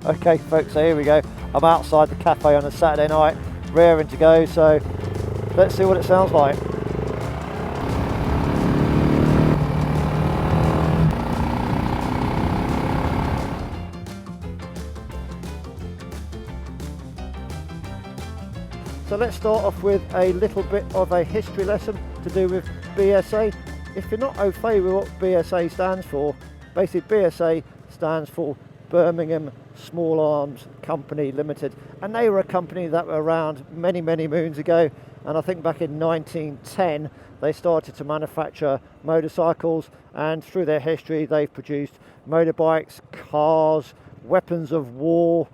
Okay folks, so here we go. I'm outside the cafe on a Saturday night, raring to go, so let's see what it sounds like. So let's start off with a little bit of a history lesson to do with BSA. If you're not au fait with what BSA stands for, basically BSA stands for Birmingham Small Arms Company Limited, and they were a company that were around many moons ago, and I think back in 1910 they started to manufacture motorcycles, and through their history they've produced motorbikes, cars, weapons of war,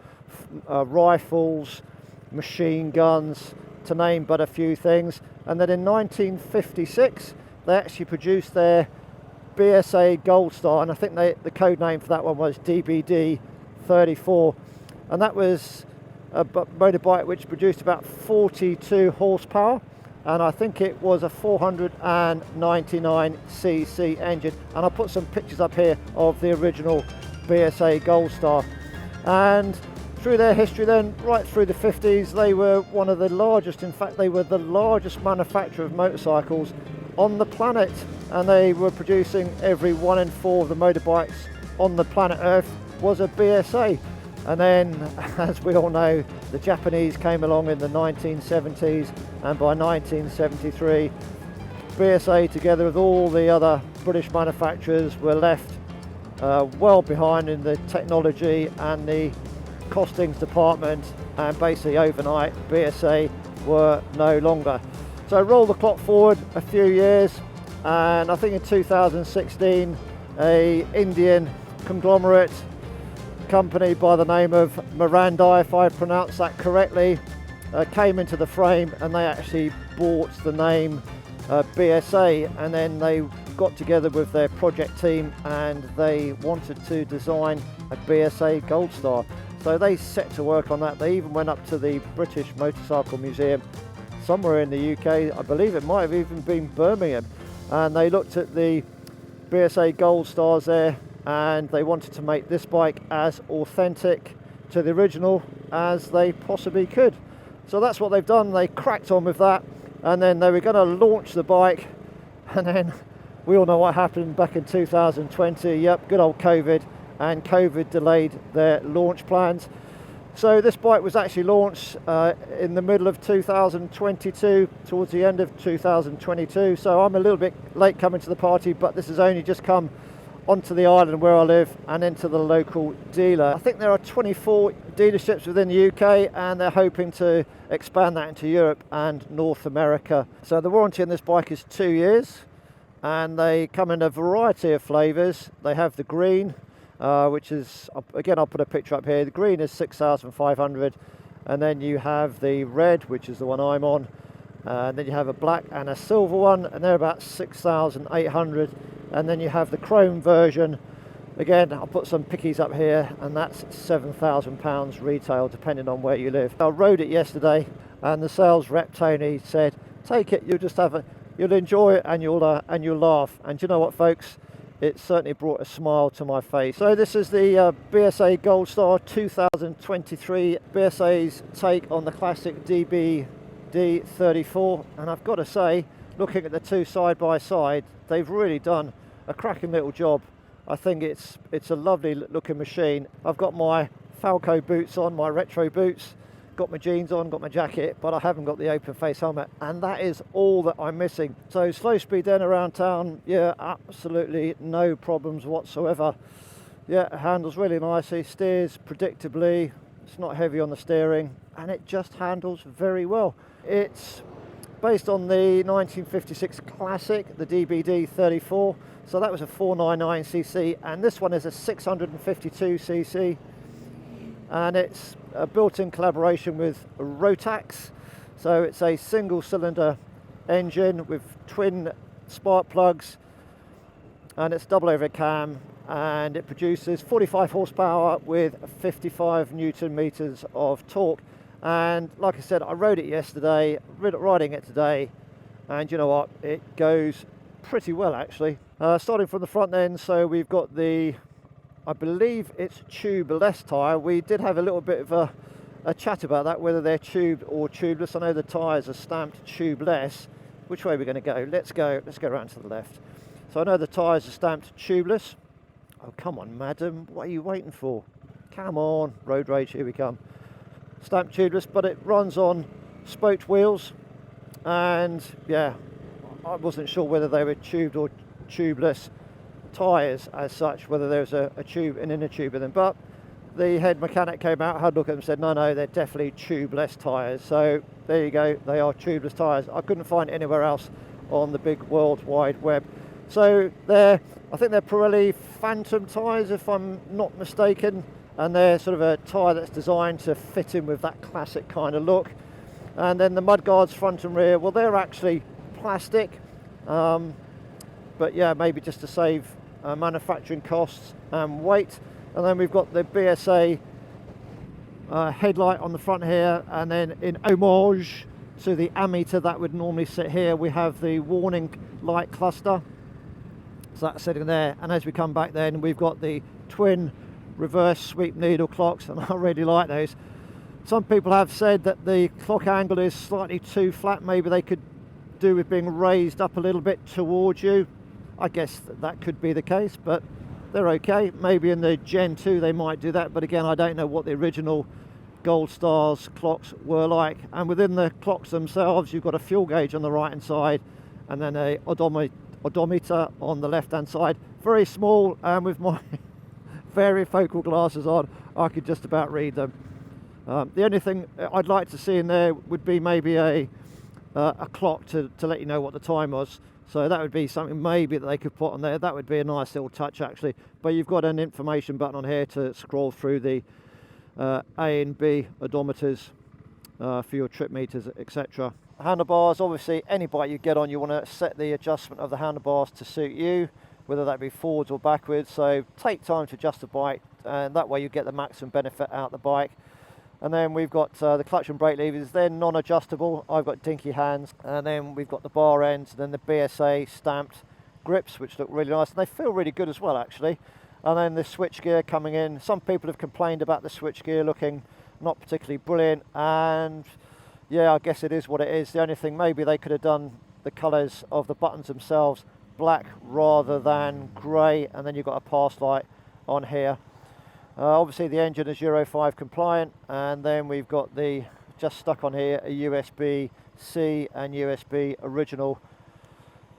rifles, machine guns, to name but a few things. And then in 1956 they actually produced their BSA Gold Star, and I think the code name for that one was DBD 34, and that was a motorbike which produced about 42 horsepower, and I think it was a 499cc engine. And I'll put some pictures up here of the original BSA Gold Star. And through their history then, right through the 50s, they were one of the largest, in fact they were the largest manufacturer of motorcycles on the planet, and they were producing every 1 in 4 of the motorbikes on the planet Earth was a BSA. And then, as we all know, the Japanese came along in the 1970s, and by 1973 BSA together with all the other British manufacturers were left well behind in the technology and the costings department, and basically overnight BSA were no longer. So roll the clock forward a few years, and I think in 2016 a Indian conglomerate company by the name of Miranda, if I pronounce that correctly, came into the frame, and they actually bought the name BSA, and then they got together with their project team and they wanted to design a BSA Gold Star. So they set to work on that. They even went up to the British Motorcycle Museum somewhere in the UK, I believe it might have even been Birmingham, and they looked at the BSA Gold Stars there, and they wanted to make this bike as authentic to the original as they possibly could. So that's what they've done. They cracked on with that, and then they were going to launch the bike, and then we all know what happened back in 2020. Yep, good old COVID, and COVID delayed their launch plans. So this bike was actually launched in the middle of 2022, towards the end of 2022. So I'm a little bit late coming to the party, but this has only just come onto the island where I live and into the local dealer. I think there are 24 dealerships within the UK, and they're hoping to expand that into Europe and North America. So the warranty on this bike is 2 years, and they come in a variety of flavours. They have the green, which is, again, I'll put a picture up here. The green is 6,500, and then you have the red, which is the one I'm on, and then you have a black and a silver one, and they're about 6,800. And then you have the chrome version. Again, I'll put some pickies up here, and that's £7,000 retail, depending on where you live. I rode it yesterday, and the sales rep Tony said, "Take it. You'll just you'll enjoy it, and you'll laugh." And you know what, folks? It certainly brought a smile to my face. So this is the BSA Gold Star 2023, BSA's take on the classic DBD 34, and I've got to say, looking at the two side by side, they've really done a cracking little job. I think it's a lovely looking machine. I've got my Falco boots on, my retro boots, got my jeans on, got my jacket, but I haven't got the open face helmet, and that is all that I'm missing. So slow speed then around town, yeah, absolutely no problems whatsoever. Yeah, it handles really nicely, steers predictably, it's not heavy on the steering, and it just handles very well. It's based on the 1956 classic, the DBD 34, so that was a 499cc, and this one is a 652cc, and it's a built-in collaboration with Rotax. So it's a single cylinder engine with twin spark plugs, and it's double overhead cam, and it produces 45 horsepower with 55 newton meters of torque. And like I said, I rode it yesterday, riding it today, and you know what, it goes pretty well actually. Starting from the front then, so we've got the I believe it's tubeless tyre. We did have a little bit of a chat about that, whether they're tubed or tubeless. I know the tyres are stamped tubeless. Which way are we going to go? Let's go around to the left. So I know the tyres are stamped tubeless. Oh, come on, madam. What are you waiting for? Come on. Road rage, here we come. Stamped tubeless, but it runs on spoked wheels. And, yeah, I wasn't sure whether they were tubed or tubeless tyres as such, whether there's a tube, an inner tube in them. But the head mechanic came out, had a look at them and said, no, they're definitely tubeless tyres. So there you go, they are tubeless tyres. I couldn't find it anywhere else on the big World Wide Web. So I think they're Pirelli Phantom tyres, if I'm not mistaken, and they're sort of a tyre that's designed to fit in with that classic kind of look. And then the mudguards front and rear, well, they're actually plastic, but yeah, maybe just to save manufacturing costs and weight. And then we've got the BSA headlight on the front here, and then in homage to the ammeter that would normally sit here, we have the warning light cluster. So that's sitting there, and as we come back then, we've got the twin reverse sweep needle clocks, and I really like those. Some people have said that the clock angle is slightly too flat. Maybe they could do with being raised up a little bit towards you. I guess that could be the case, but they're okay. Maybe in the Gen 2 they might do that, but again, I don't know what the original Gold Stars clocks were like. And within the clocks themselves, you've got a fuel gauge on the right hand side, and then a odometer on the left hand side. Very small, and with my varifocal glasses on, I could just about read them. The only thing I'd like to see in there would be maybe a clock to let you know what the time was. So that would be something maybe that they could put on there. That would be a nice little touch actually. But you've got an information button on here to scroll through the A and B odometers for your trip meters, etc. Handlebars, obviously any bike you get on, you want to set the adjustment of the handlebars to suit you, whether that be forwards or backwards. So take time to adjust the bike, and that way you get the maximum benefit out of the bike. And then we've got the clutch and brake levers. They're non-adjustable. I've got dinky hands. And then we've got the bar ends, and then the BSA stamped grips, which look really nice, and they feel really good as well actually. And then the switch gear coming in. Some people have complained about the switch gear looking not particularly brilliant, and yeah, I guess it is what it is. The only thing, maybe they could have done the colours of the buttons themselves black rather than grey, and then you've got a pass light on here. Obviously the engine is Euro 5 compliant, and then we've got the, just stuck on here, a USB-C and USB original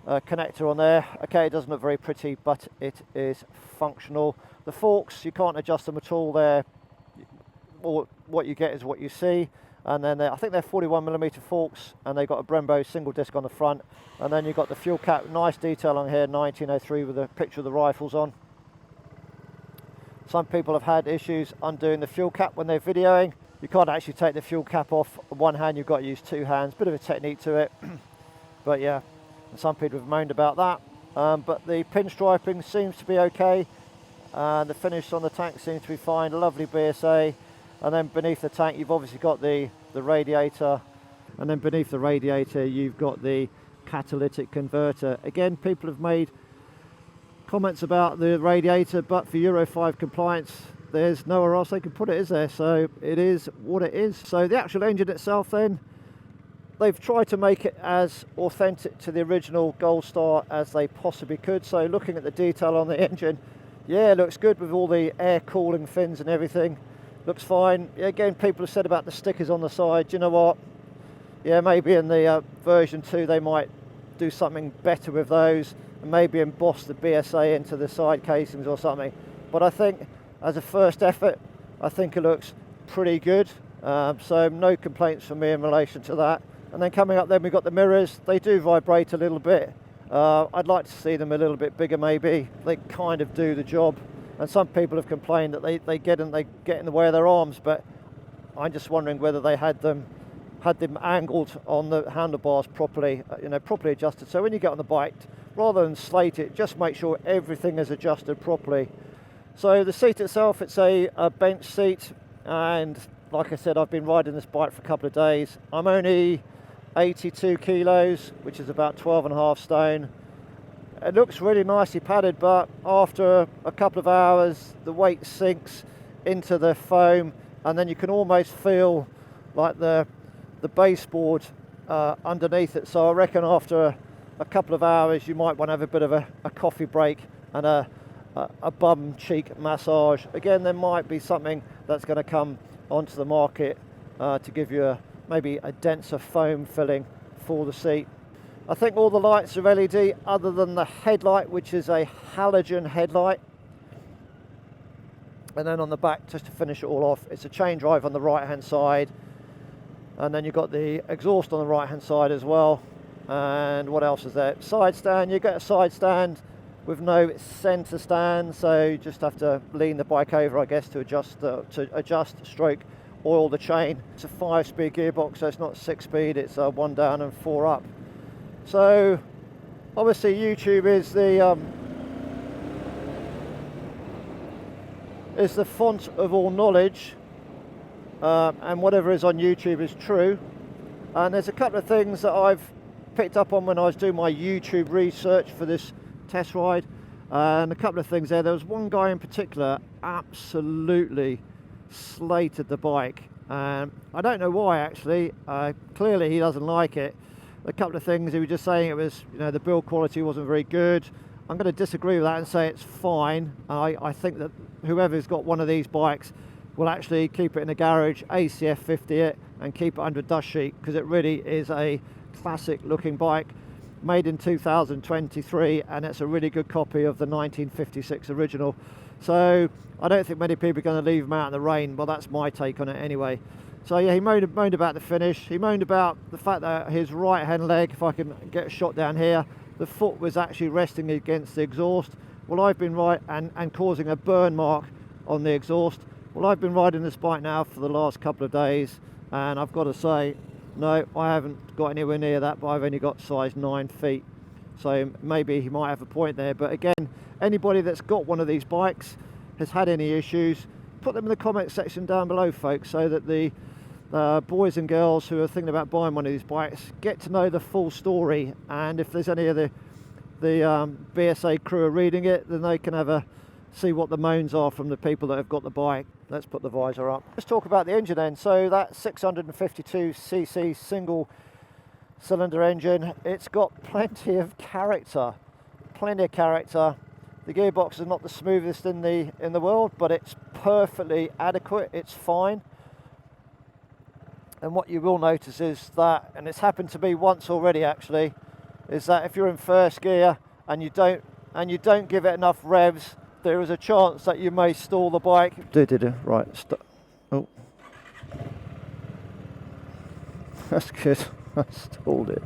connector on there. Okay, it doesn't look very pretty, but it is functional. The forks, you can't adjust them at all. They're, what you get is what you see. And then I think they're 41mm forks, and they've got a Brembo single disc on the front. And then you've got the fuel cap, nice detail on here, 1903 with a picture of the rifles on. Some people have had issues undoing the fuel cap when they're videoing. You can't actually take the fuel cap off one hand, you've got to use two hands. Bit of a technique to it, but yeah, some people have moaned about that. But the pinstriping seems to be okay, and the finish on the tank seems to be fine. Lovely BSA. And then beneath the tank, you've obviously got the radiator, and then beneath the radiator, you've got the catalytic converter. Again, people have made comments about the radiator, but for Euro 5 compliance, there's nowhere else they can put it, is there? So it is what it is. So the actual engine itself then, they've tried to make it as authentic to the original Gold Star as they possibly could. So looking at the detail on the engine, yeah, it looks good with all the air cooling fins and everything. Looks fine. Again, people have said about the stickers on the side. You know what? Yeah, maybe in the version 2 they might do something better with those, and maybe emboss the BSA into the side casings or something. But I think as a first effort, I think it looks pretty good. So no complaints from me in relation to that. And then coming up then, we've got the mirrors. They do vibrate a little bit. I'd like to see them a little bit bigger maybe. They kind of do the job. And some people have complained that they get in the way of their arms, but I'm just wondering whether they had them angled on the handlebars properly, properly adjusted. So when you get on the bike, rather than slate it, just make sure everything is adjusted properly. So the seat itself, it's a bench seat, and like I said, I've been riding this bike for a couple of days. I'm only 82 kilos, which is about 12.5 stone. It looks really nicely padded, but after a couple of hours the weight sinks into the foam, and then you can almost feel like the baseboard underneath it. So I reckon after a couple of hours you might want to have a bit of a coffee break and a bum cheek massage. Again, there might be something that's going to come onto the market to give you maybe a denser foam filling for the seat. I think all the lights are LED other than the headlight, which is a halogen headlight. And then on the back, just to finish it all off, it's a chain drive on the right hand side, and then you've got the exhaust on the right hand side as well. And what else is there? Side stand. You get a side stand with no center stand, so you just have to lean the bike over, I guess, to adjust stroke oil the chain. It's a 5-speed gearbox, so it's not 6-speed, it's 1 down and 4 up. So obviously YouTube is the font of all knowledge, and whatever is on YouTube is true. And there's a couple of things that I've picked up on when I was doing my YouTube research for this test ride, and a couple of things there. There was one guy in particular absolutely slated the bike, and I don't know why actually. Clearly he doesn't like it. A couple of things he was just saying, it was, you know, the build quality wasn't very good. I'm going to disagree with that and say it's fine. I think that whoever's got one of these bikes will actually keep it in the garage, ACF 50 it, and keep it under a dust sheet, because it really is a classic looking bike, made in 2023, and it's a really good copy of the 1956 original. So I don't think many people are going to leave them out in the rain. Well, that's my take on it anyway. So yeah, he moaned about the finish. He moaned about the fact that his right hand leg, if I can get a shot down here, the foot was actually resting against the exhaust. Well, I've been and causing a burn mark on the exhaust. Well, I've been riding this bike now for the last couple of days, and I've got to say, no, I haven't got anywhere near that, but I've only got size 9 feet. So maybe he might have a point there. But again, anybody that's got one of these bikes has had any issues, put them in the comment section down below, folks, so that the boys and girls who are thinking about buying one of these bikes get to know the full story. And if there's any of the BSA crew are reading it, then they can see what the moans are from the people that have got the bike. Let's put the visor up. Let's talk about the engine then. So that 652cc single cylinder engine, it's got plenty of character. The gearbox is not the smoothest in the world, but it's perfectly adequate. It's fine. And what you will notice is that, and it's happened to me once already actually, is that if you're in first gear and you don't give it enough revs, there is a chance that you may stall the bike. Right, oh, that's good. I stalled it.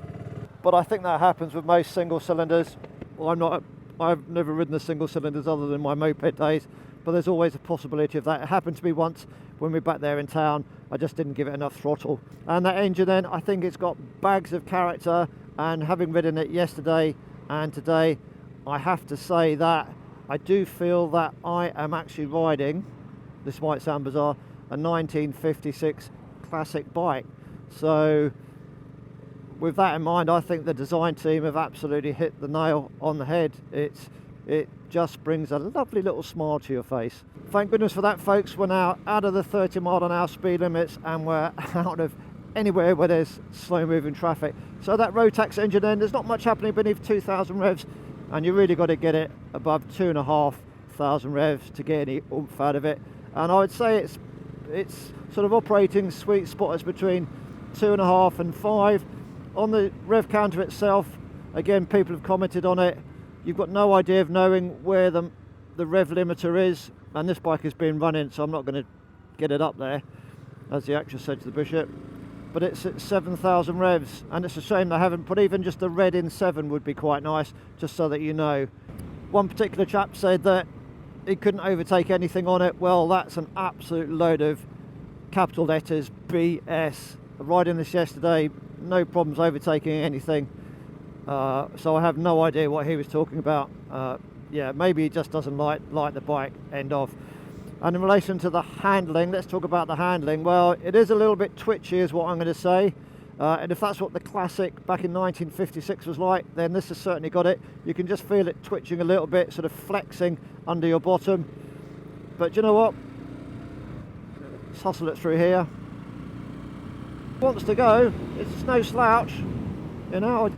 But I think that happens with most single cylinders. Well, I've never ridden the single cylinders other than my moped days, but there's always a possibility of that. It happened to me once when we were back there in town. I just didn't give it enough throttle. And that engine then, I think it's got bags of character, and having ridden it yesterday and today, I have to say that I do feel that I am actually riding, this might sound bizarre, a 1956 classic bike. So with that in mind, I think the design team have absolutely hit the nail on the head. It just brings a lovely little smile to your face. Thank goodness for that, folks. We're now out of the 30 mile an hour speed limits, and we're out of anywhere where there's slow moving traffic. So that Rotax engine then, there's not much happening beneath 2,000 revs, and you really got to get it above 2,500 revs to get any oomph out of it. And I would say it's sort of operating sweet spot is between 2.5 and 5. On the rev counter itself, again, people have commented on it. You've got no idea of knowing where the rev limiter is, and this bike has been running, so I'm not going to get it up there, as the actress said to the bishop. But it's at 7,000 revs, and it's a shame they haven't put even just a red in 7 would be quite nice, just so that you know. One particular chap said that he couldn't overtake anything on it. Well, that's an absolute load of capital letters BS. Riding this yesterday, no problems overtaking anything. So I have no idea what he was talking about. Yeah, maybe he just doesn't like the bike, end of. And in relation to the handling, let's talk about the handling. Well, it is a little bit twitchy is what I'm going to say. And if that's what the classic back in 1956 was like, then this has certainly got it. You can just feel it twitching a little bit, sort of flexing under your bottom. But you know what? Let's hustle it through here. Wants to go. It's no slouch. You know,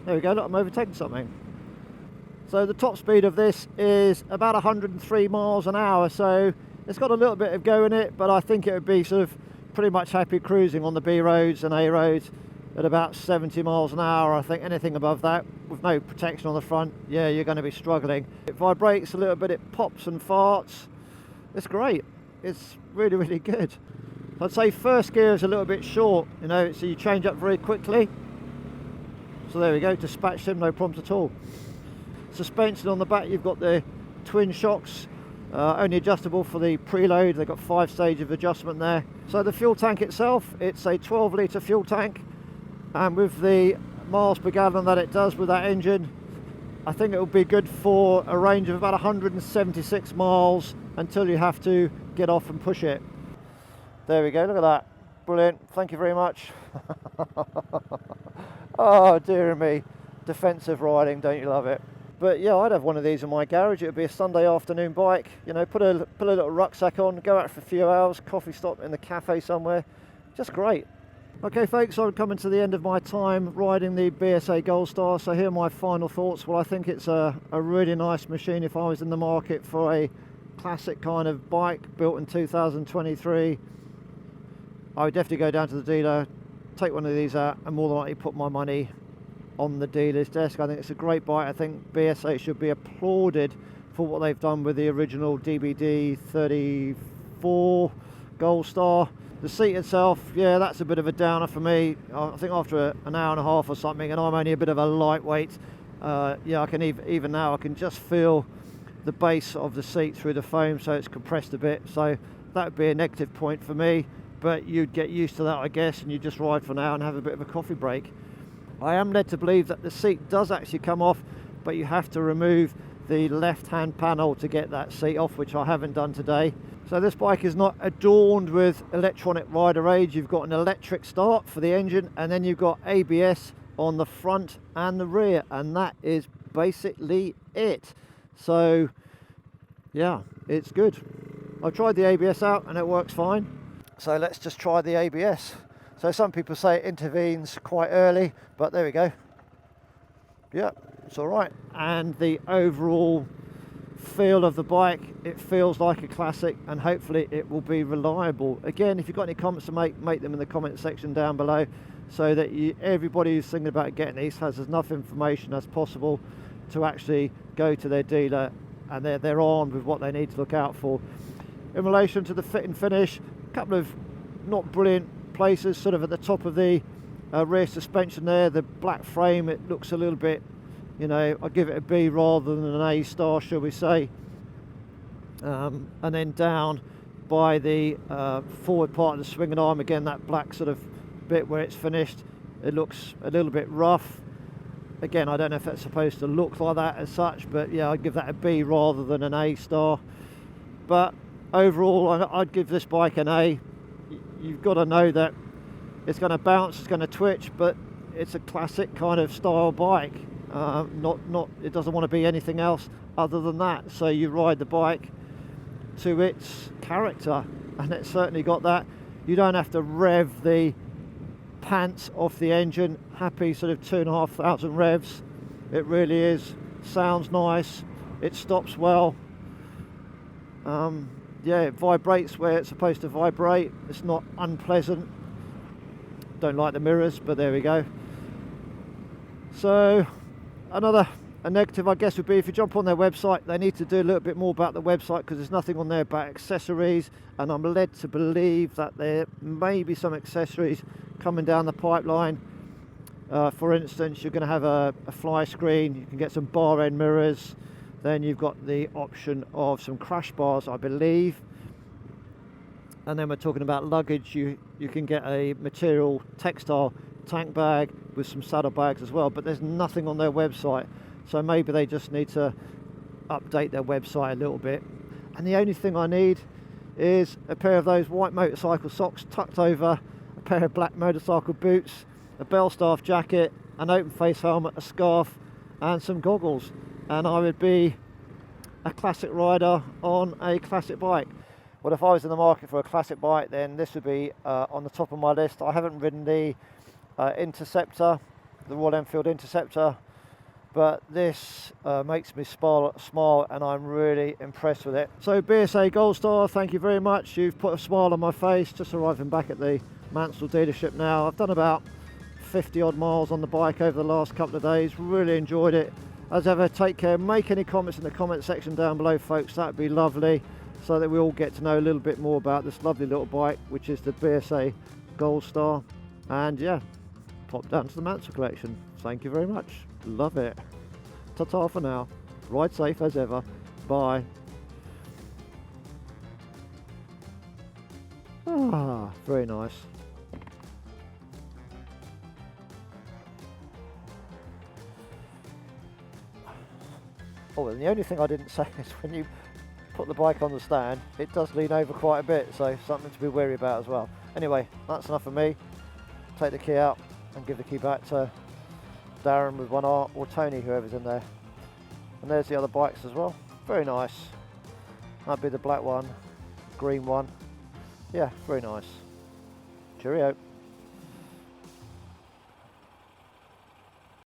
there we go, look, I'm overtaking something. So the top speed of this is about 103 miles an hour, so it's got a little bit of go in it, but I think it would be sort of pretty much happy cruising on the B roads and A roads at about 70 miles an hour. I think anything above that with no protection on the front, yeah, you're going to be struggling. It vibrates a little bit, it pops and farts. It's great. It's really, really good. I'd say first gear is a little bit short, you know, so you change up very quickly. So there we go, dispatch them, no problems at all. Suspension on the back, you've got the twin shocks, only adjustable for the preload. They've got 5 stages of adjustment there. So the fuel tank itself, it's a 12 litre fuel tank, and with the miles per gallon that it does with that engine, I think it will be good for a range of about 176 miles until you have to get off and push it. There we go, look at that, brilliant, thank you very much. Oh dear me, defensive riding, don't you love it? But yeah, I'd have one of these in my garage. It would be a Sunday afternoon bike, you know, put a little rucksack on, go out for a few hours, coffee stop in the cafe somewhere, just great. Okay folks, I'm coming to the end of my time riding the BSA Gold Star, so here are my final thoughts. Well, I think it's a really nice machine. If I was in the market for a classic kind of bike built in 2023, I would definitely go down to the dealer, take one of these out, and more than likely put my money on the dealer's desk. I think it's a great bike. I think BSA should be applauded for what they've done with the original DBD 34 Gold Star. The seat itself, yeah, that's a bit of a downer for me. I think after an hour and a half or something, and I'm only a bit of a lightweight, yeah, I can even now I can just feel the base of the seat through the foam, so it's compressed a bit. So that would be a negative point for me, but you'd get used to that, I guess, and you just ride for now and have a bit of a coffee break. I am led to believe that the seat does actually come off, but you have to remove the left-hand panel to get that seat off, which I haven't done today. So this bike is not adorned with electronic rider aids. You've got an electric start for the engine, and then you've got ABS on the front and the rear, and that is basically it. So yeah, it's good. I've tried the ABS out and it works fine. So let's just try the ABS. So some people say it intervenes quite early, but there we go. Yeah, it's all right. And the overall feel of the bike, it feels like a classic, and hopefully it will be reliable. Again, if you've got any comments to make them in the comment section down below, so that everybody who's thinking about getting these has as enough information as possible to actually go to their dealer and they're armed with what they need to look out for. In relation to the fit and finish, a couple of not brilliant places, sort of at the top of the rear suspension there, the black frame, it looks a little bit, you know, I'll give it a B rather than an A star, shall we say. And then down by the forward part of the swinging arm, again, that black sort of bit where it's finished, it looks a little bit rough. Again, I don't know if that's supposed to look like that as such, but yeah, I'd give that a B rather than an A star. But overall, I'd give this bike an A. You've got to know that it's going to bounce, it's going to twitch, but it's a classic kind of style bike. It doesn't want to be anything else other than that. So you ride the bike to its character, and it's certainly got that. You don't have to rev the pants off the engine. Happy sort of 2,500 revs. It really is. Sounds nice. It stops well. Yeah, it vibrates where it's supposed to vibrate. It's not unpleasant. Don't like the mirrors, but there we go. So a negative, I guess, would be if you jump on their website, they need to do a little bit more about the website, because there's nothing on there about accessories, and I'm led to believe that there may be some accessories coming down the pipeline. For instance, you're going to have a fly screen, you can get some bar end mirrors, then you've got the option of some crash bars, I believe. And then we're talking about luggage, you can get a material textile tank bag with some saddlebags as well, but there's nothing on their website, so maybe they just need to update their website a little bit. And the only thing I need is a pair of those white motorcycle socks tucked over a a pair of black motorcycle boots, a bell staff jacket, an open face helmet, a scarf and some goggles, and I would be a classic rider on a classic bike. Well, if I was in the market for a classic bike, then this would be on the top of my list. I haven't ridden the Interceptor, the Royal Enfield Interceptor, but this makes me smile and I'm really impressed with it. So BSA Gold Star, thank you very much. You've put a smile on my face. Just arriving back at the Mansell dealership now. I've done about 50 odd miles on the bike over the last couple of days. Really enjoyed it. As ever, take care. Make any comments in the comment section down below, folks. That would be lovely, so that we all get to know a little bit more about this lovely little bike, which is the BSA Gold Star. And yeah, pop down to the Mansell Collection. Thank you very much. Love it. Ta-ta for now. Ride safe as ever. Bye. Ah, very nice. Oh, and the only thing I didn't say is when you put the bike on the stand, it does lean over quite a bit, so something to be wary about as well. Anyway, that's enough for me. Take the key out and give the key back to Darren with one R, or Tony, whoever's in there. And there's the other bikes as well. Very nice. That'd be the black one, green one. Yeah, very nice. Cheerio.